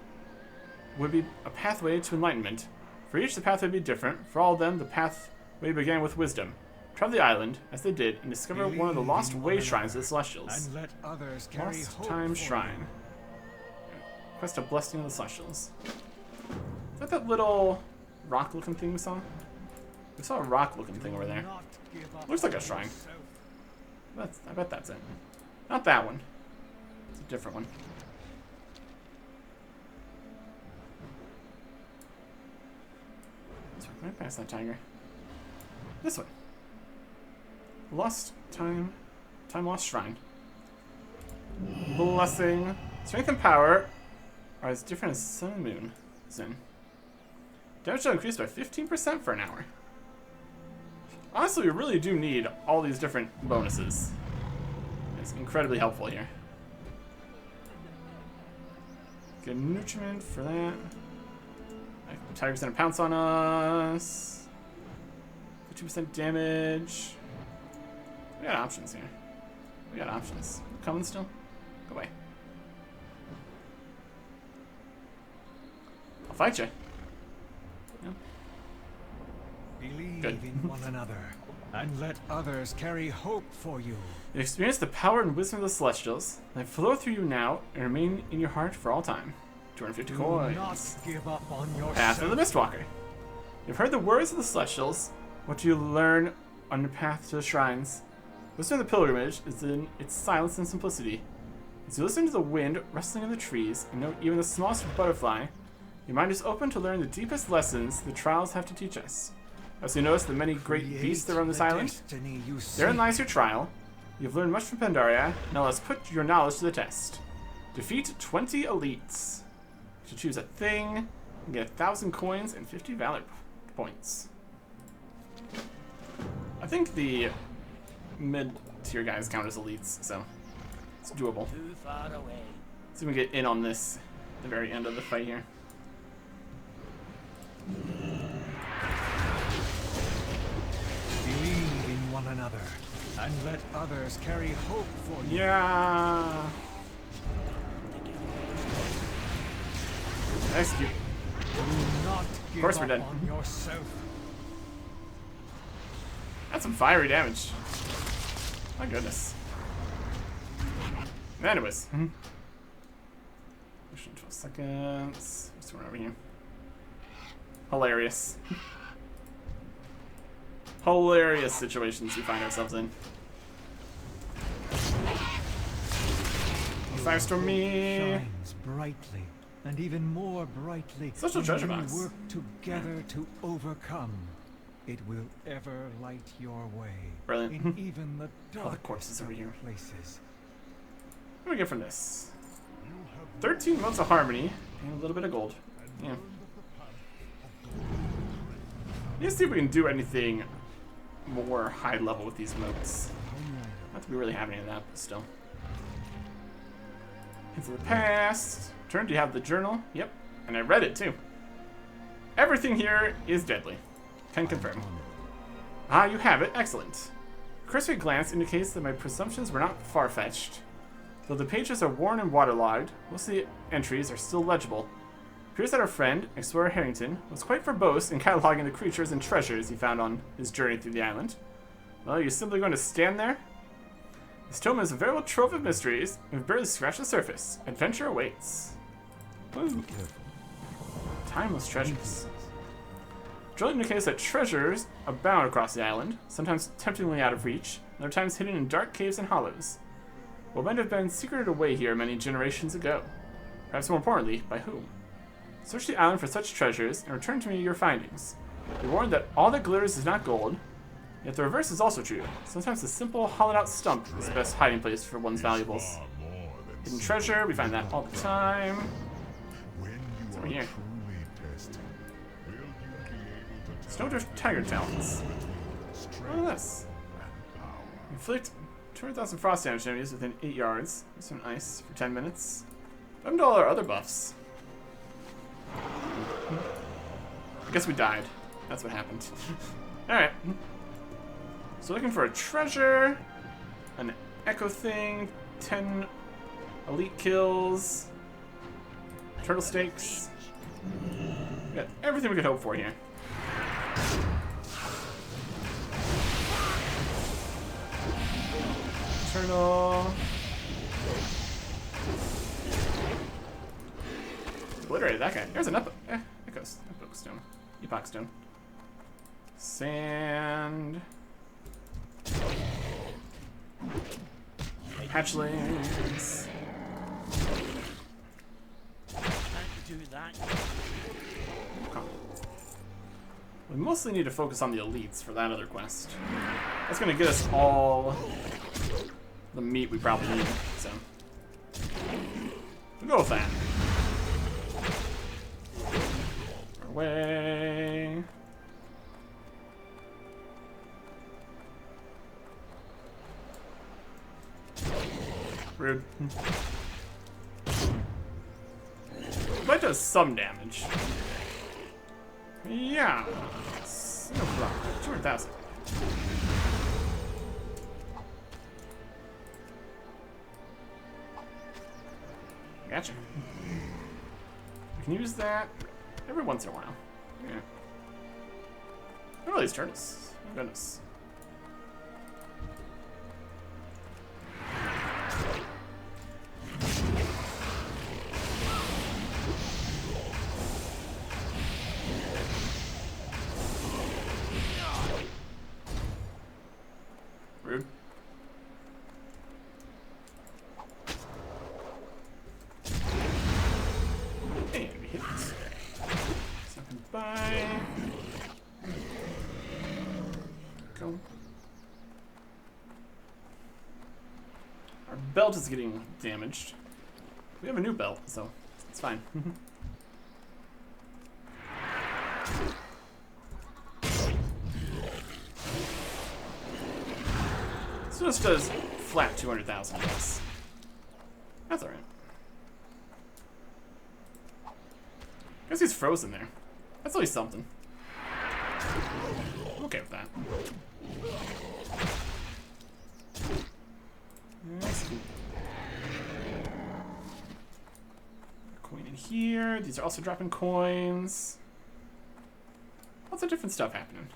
would be a pathway to enlightenment. For each, the pathway would be different. For all of them, the pathway began with wisdom. Travel the island, as they did, and discover one of the lost way shrines of the Celestials. And let others carry Lost hope Time for Shrine. Quest a blessing of the Celestials. Is that little rock-looking thing we saw? We saw a rock-looking thing over there. Looks like a shrine. I bet that's it. Not that one. It's a different one. Let's walk right past that tiger. This one. Lost Time Lost Shrine. Blessing. Strength and power are as different as sun and moon. Zin. Damage will increase by 15% for an hour. Honestly, we really do need all these different bonuses. It's incredibly helpful here. Get nutriment for that. The tiger's gonna pounce on us. 50% damage. We got options here. We got options. Coming still? Go away. I'll fight you. Yeah. Believe Good. in one another. and let others carry hope for you. You experience the power and wisdom of the Celestials. They flow through you now and remain in your heart for all time. 250 Do coins. not give up on yourself. Path of the Mistwalker. You've heard the words of the Celestials. What do you learn on your path to the shrines? Wisdom of the pilgrimage is in its silence and simplicity. As you listen to the wind rustling in the trees and note even the smallest butterfly, your mind is open to learn the deepest lessons the trials have to teach us. As you notice the many great beasts that are on this island, therein lies your trial. You've learned much from Pandaria. Now let's put your knowledge to the test. Defeat 20 elites. To choose a thing and get 1,000 coins and 50 valor points. I think the mid-tier guys count as elites, so it's doable. Too far away. See if we get in on this at the very end of the fight here. Believe in one another and let others carry hope for you. Yeah. Execute. Do not give course we're up dead. on yourself. That's some fiery damage. My goodness. Anyways. Push in 12 seconds. What's going over here? Hilarious. Hilarious situations we find ourselves in. 5-storm me. Shines brightly, and even more brightly Social when treasure we box. work together to overcome. It will ever light your way. Brilliant. In even the All the darkest corpses over of here. places. What do we get from this? 13 months of harmony and a little bit of gold. Yeah. Let's see if we can do anything more high level with these moats. Not that we really have any of that, but still. Into the past. Turn, do you have the journal? Yep. And I read it too. Everything here is deadly. Can confirm. Ah, you have it. Excellent. A cursory glance indicates that my presumptions were not far-fetched. Though the pages are worn and waterlogged, most of the entries are still legible. It appears that our friend, Explorer Harrington, was quite verbose in cataloging the creatures and treasures he found on his journey through the island. Well, you're simply going to stand there? This tome is a veritable trove of mysteries, and we've barely scratched the surface. Adventure awaits. Woo. Timeless treasures. Drill indicates that treasures abound across the island, sometimes temptingly out of reach, and other times hidden in dark caves and hollows. What might have been secreted away here many generations ago? Perhaps more importantly, by whom? Search the island for such treasures, and return to me your findings. Be warned that all that glitters is not gold, yet the reverse is also true. Sometimes the simple, hollowed-out stump is the best hiding place for one's valuables. Far more than Hidden treasure, we find that all the time. when you over are here? truly tested, will you be able to Snowdrift Tiger Talons. Look strength at this. and power? Inflict 200,000 frost damage to enemies within 8 yards. This one ice for 10 minutes. What all our other buffs? I guess we died. That's what happened. Alright. So looking for a treasure, an echo thing, 10 elite kills, turtle steaks. We got everything we could hope for here. Turtle. Obliterated that guy. There's an echo stone. Epoch stone. Sand. Hatchlings. Can't do that. Huh. We mostly need to focus on the elites for that other quest. That's gonna get us all the meat we probably need, so. We'll go with that. Away. Rude. That does some damage. Yeah. No problem. 200,000. Gotcha. We can use that every once in a while. Yeah. Look at all these turtles. Oh, goodness. belt is getting damaged. We have a new belt, so it's fine. So this does flat 200,000, I guess. That's alright. Guess he's frozen there. That's at least something. I'm okay with that. Nice. Coin in here. These are also dropping coins. Lots of different stuff happening.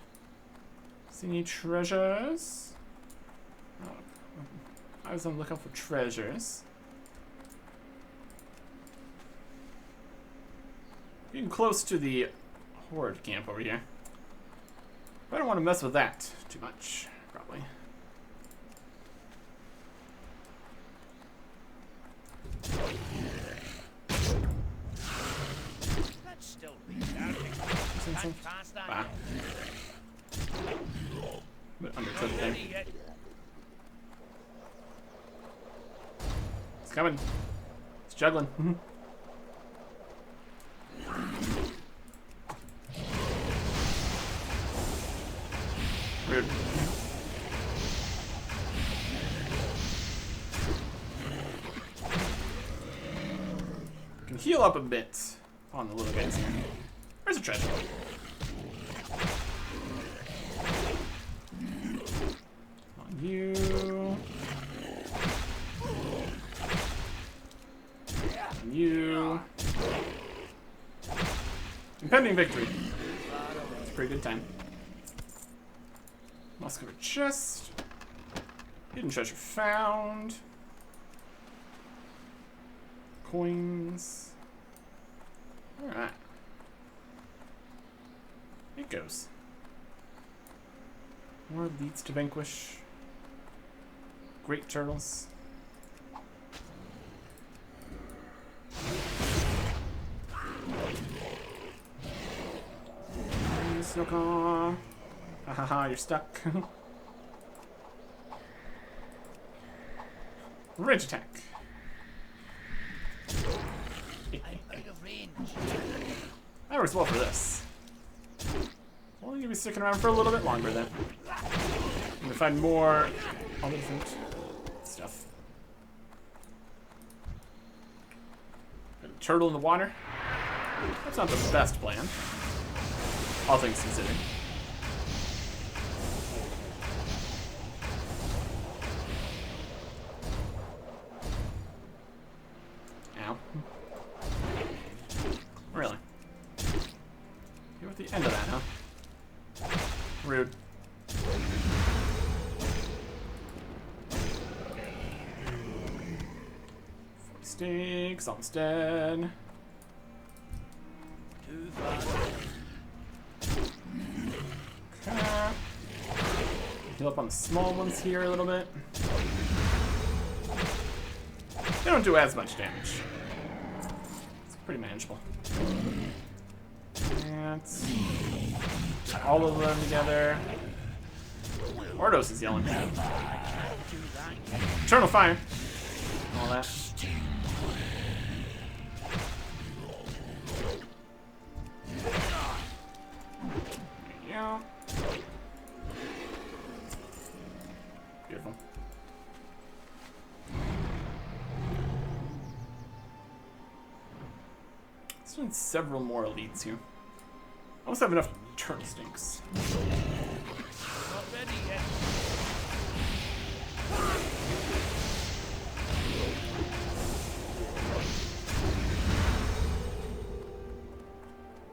See any treasures? Oh, I was on the lookout for treasures. Getting close to the horde camp over here. But I don't want to mess with that too much, probably. That's still recharging. Fast, Wow. But undertook Not there. ready yet. It's coming. It's juggling. Weird. Can heal up a bit on the little guys here. Where's the treasure? On you. On you. Impending victory. It's a pretty good time. Moss covered chest. Hidden treasure found. Coins. Alright. It goes. More leads to vanquish. Great turtles. Snowcaw. Haha, you're stuck. Rage attack. I'm out of range. That works well for this. Well, you'll be sticking around for a little bit longer then. I'm gonna find more all the different stuff. Got a turtle in the water. That's not the best plan. All things considered. Ow. Really? You're at the end of that, huh? Rude. Stakes, almost dead. Too fast. Okay. Heal up on the small ones here a little bit. They don't do as much damage. It's pretty manageable. That's all of them together. Ordos is yelling. Eternal fire. All that. Yeah. Beautiful. Let's do several more elites here. I almost have enough turtle stinks. Not ready yet.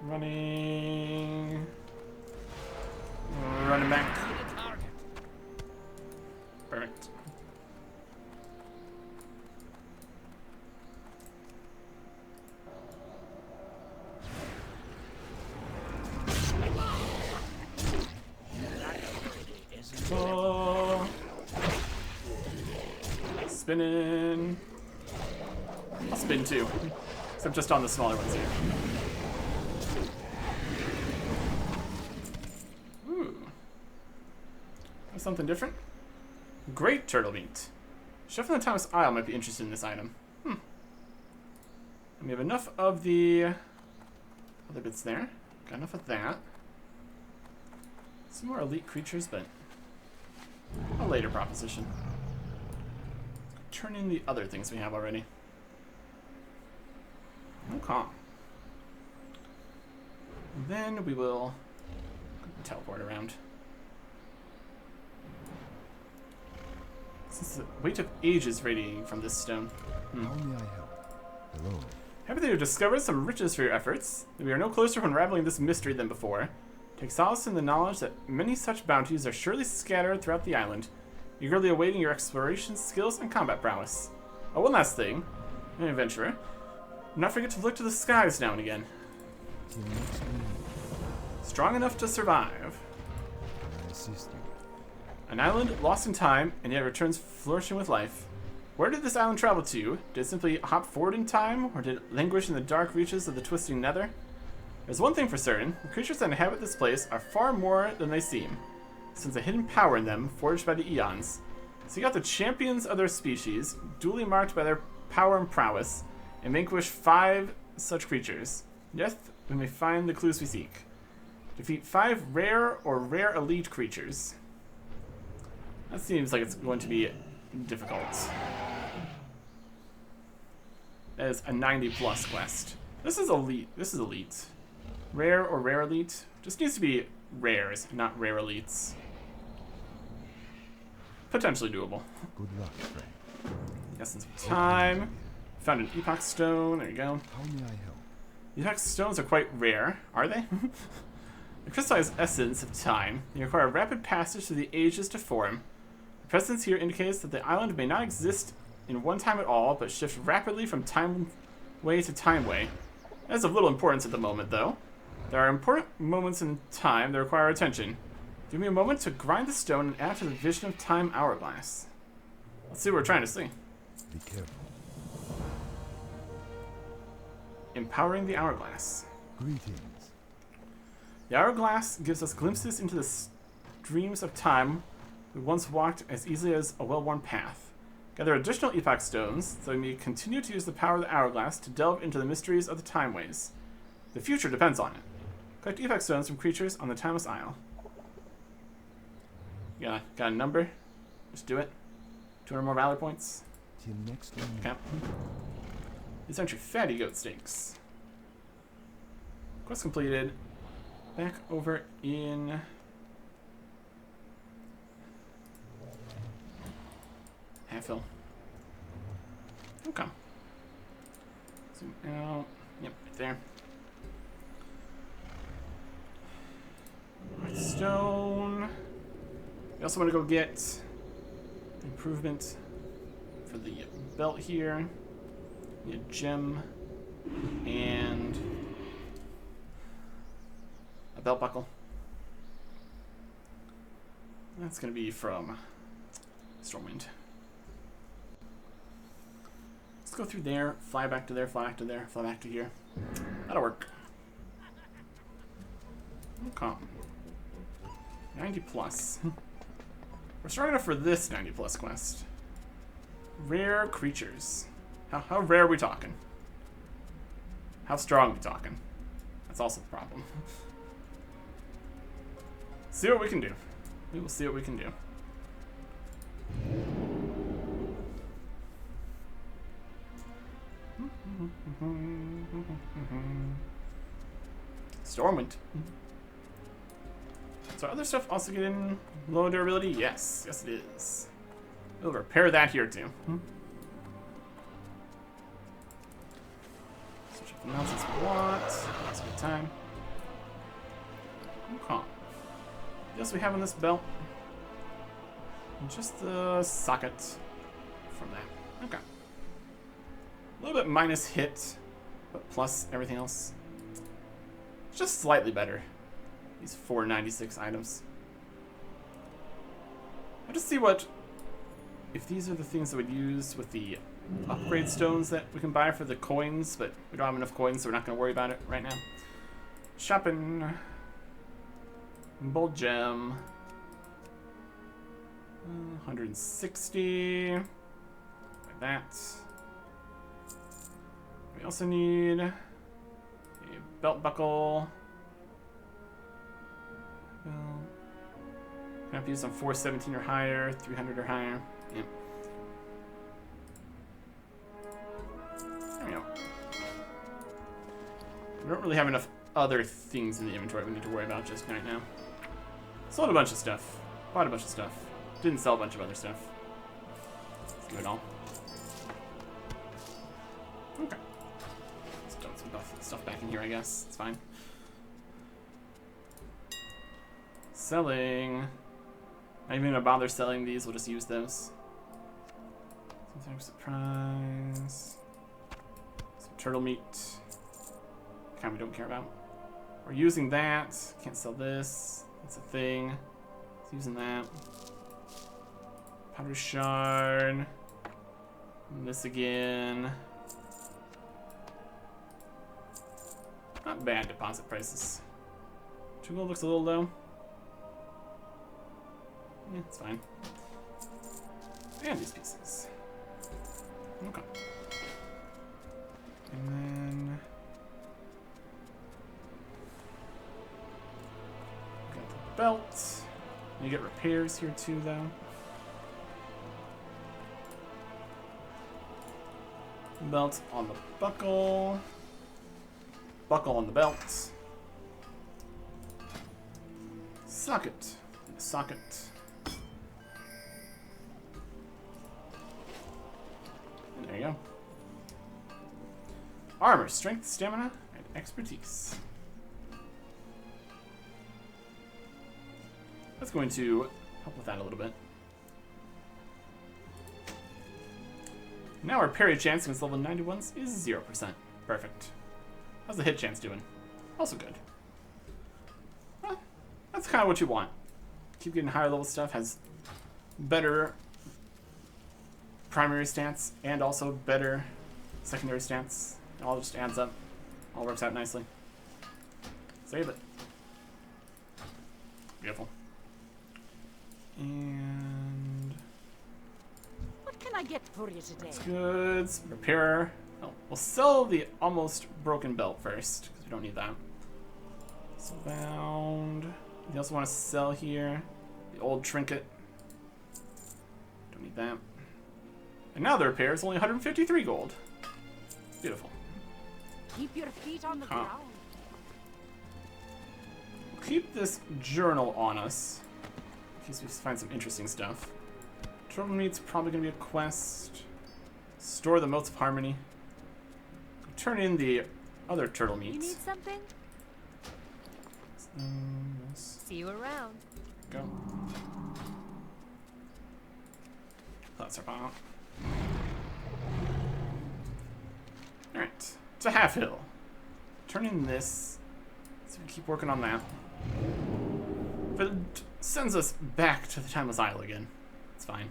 Running. Running back. Need a target. Perfect. Oh. Spinning. I'll spin too. Except just on the smaller ones here. Ooh. That's something different. Great turtle meat. Chef from the Thomas Isle might be interested in this item. And we have enough of the other bits there. Got enough of that. Some more elite creatures, but a later proposition. Turn in the other things we have already. Okay. And then we will teleport around. Since the weight of ages radiating from this stone. How may I help? Hello. Happy that you discovered some riches for your efforts. We are no closer to unraveling this mystery than before. Take solace in the knowledge that many such bounties are surely scattered throughout the island, eagerly awaiting your exploration skills and combat prowess. Oh, one last thing, an adventurer. Do not forget to look to the skies now and again. Till next week. Strong enough to survive. Can I assist you? An island lost in time, and yet returns flourishing with life. Where did this island travel to? Did it simply hop forward in time, or did it languish in the dark reaches of the twisting nether? There's one thing for certain, the creatures that inhabit this place are far more than they seem, since a hidden power in them, forged by the eons. Seek out the champions of their species, duly marked by their power and prowess, and vanquish 5 such creatures. Yes, we may find the clues we seek. Defeat 5 rare or rare elite creatures. That seems like it's going to be difficult. That is a 90+ quest. This is elite. This is elite. Rare or rare elite? Just needs to be rares, not rare elites. Potentially doable. Good luck, friend. Essence of time. Found an epoch stone. There you go. How may I help? Epoch stones are quite rare, are they? The crystallized essence of time. They require rapid passage through the ages to form. The presence here indicates that the island may not exist in one time at all, but shift rapidly from time way to time way. That is of little importance at the moment, though. There are important moments in time that require attention. Give me a moment to grind the stone and add to the vision of time hourglass. Let's see what we're trying to see. Be careful. Empowering the hourglass. Greetings. The hourglass gives us glimpses into the streams of time we once walked as easily as a well-worn path. Gather additional epoch stones, so we may continue to use the power of the hourglass to delve into the mysteries of the timeways. The future depends on it. Collect epoch stones from creatures on the Timeless Isle. Yeah, got a number? Just do it. 200 more valor points. Till next one. Okay. These aren't your fatty goat steaks. Quest completed. Back over in Halfhill. Okay. Zoom out. Yep, right there. Stone. We also want to go get improvement for the belt here. Need a gem and a belt buckle. That's going to be from Stormwind. Let's go through there, fly back to there, fly back to there, fly back to here. That'll work. Okay. 90+. We're strong enough for this 90+ quest. Rare creatures. How rare are we talking? How strong are we talking? That's also the problem. See what we can do. We will see what we can do. Stormwind. So other stuff also getting low durability? Yes. Yes it is. We'll repair that here too. Switch up the nonsense we want. That's a good time. Okay. What else we have on this belt? Just the socket from that. Okay. A little bit minus hit, but plus everything else. It's just slightly better. These 496 items. I'll just see what, if these are the things that we'd use with the upgrade stones that we can buy for the coins, but we don't have enough coins, so we're not going to worry about it right now. Shopping. Bold gem. 160. that. We also need a belt buckle. Well, gonna have to use some 417 or higher, 300 or higher. Yep. There we go. We don't really have enough other things in the inventory we need to worry about just right now. Sold a bunch of stuff. Bought a bunch of stuff. Didn't sell a bunch of other stuff. Let's do it all. Okay. Let's dump some stuff back in here, I guess. It's fine. Selling. Not even gonna bother selling these, we'll just use those. Some type of surprise. Some turtle meat. Kind we don't care about. We're using that. Can't sell this. That's a thing. It's using that. Powder shard. And this again. Not bad deposit prices. 2 gold looks a little low. Yeah, it's fine. And these pieces. Okay. And then got the belt. You get repairs here too, though. Belt on the buckle. Buckle on the belt. Socket. Socket. And there you go. Armor, strength, stamina, and expertise. That's going to help with that a little bit. Now our parry chance against level 91s is 0%. Perfect. How's the hit chance doing? Also good. Well, that's kind of what you want. Keep getting higher level stuff, has better primary stats and also better secondary stats. It all just adds up. All works out nicely. Save it. Beautiful. And What can I get for you today? that's good. Repair. Oh, we'll sell the almost broken belt first, because we don't need that. So bound. You also want to sell here the old trinket. Don't need that. And now the repair is only 153 gold. Beautiful. Keep your feet on the Huh. ground. We'll keep this journal on us in case we find some interesting stuff. Turtle meat's probably going to be a quest. Store the Motes of Harmony. Turn in the other turtle You need meats. something? Yes. See you around. Go. That's our bomb. Alright. To Half Hill. Turn in this. So we keep working on that. But it sends us back to the Timeless Isle again. It's fine.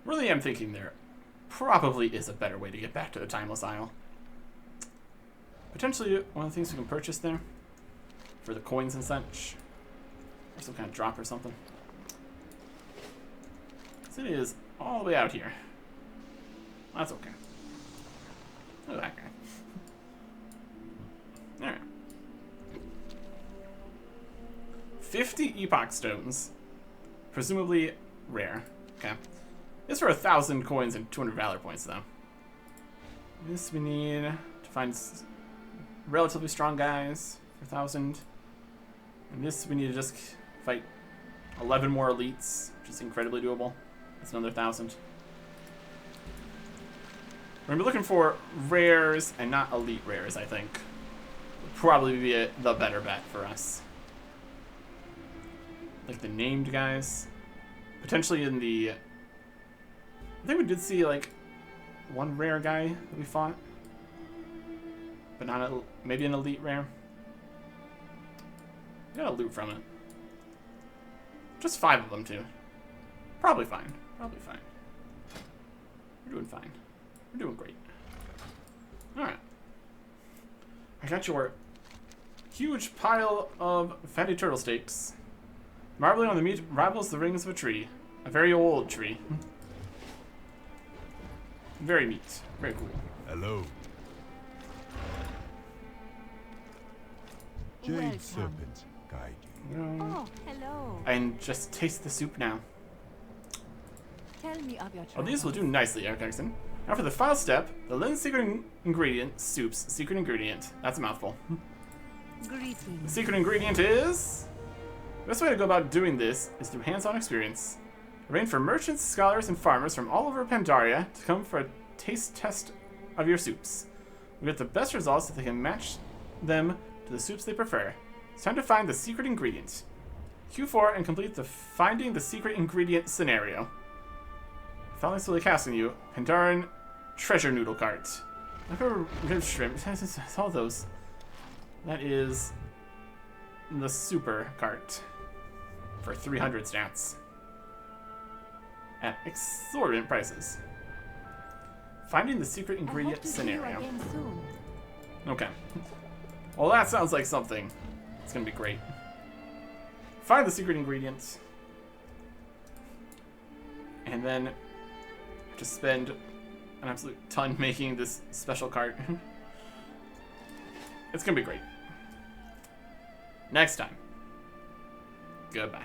Really am thinking there probably is a better way to get back to the Timeless Isle. Potentially one of the things we can purchase there for the coins and such. Or some kind of drop or something. So it is all the way out here. That's okay. Look at that guy. Alright. 50 Epoch Stones. Presumably rare. Okay. This for 1,000 coins and 200 Valor points, though. This we need to find relatively strong guys for 1,000. And this we need to just fight 11 more elites, which is incredibly doable. That's another 1,000. We're going to be looking for rares and not elite rares, I think. Would probably be the better bet for us. Like the named guys. Potentially in the... I think we did see, like, one rare guy that we fought. But not maybe an elite rare. We got a loot from it. Just 5 of them, too. Probably fine. Probably fine. We're doing fine. We're doing great. Alright. I got your huge pile of fatty turtle steaks. Marbling on the meat rivals the rings of a tree. A very old tree. Very neat. Very cool. Hello. Jade Welcome. Serpent guide you. Oh, hello. And just taste the soup now. Tell me of your Oh, these will do nicely, Eric Erickson. Now for the final step, the Lynn's secret ingredient, soup's secret ingredient. That's a mouthful. The Greetings. secret ingredient is... The best way to go about doing this is through hands-on experience. Arrange for merchants, scholars, and farmers from all over Pandaria to come for a taste test of your soups. We get the best results if they can match them to the soups they prefer. It's time to find the secret ingredient. Q4 and complete the Finding the Secret Ingredient scenario. Finally slowly casting you, Pandaren Treasure Noodle Cart. Look for rib shrimp. It's all those. That is the super cart for 300 stats at exorbitant prices. Finding the secret ingredient scenario. Okay. Well, that sounds like something. It's gonna be great. Find the secret ingredients, and then just spend an absolute ton making this special cart. It's gonna be great. Next time. Goodbye.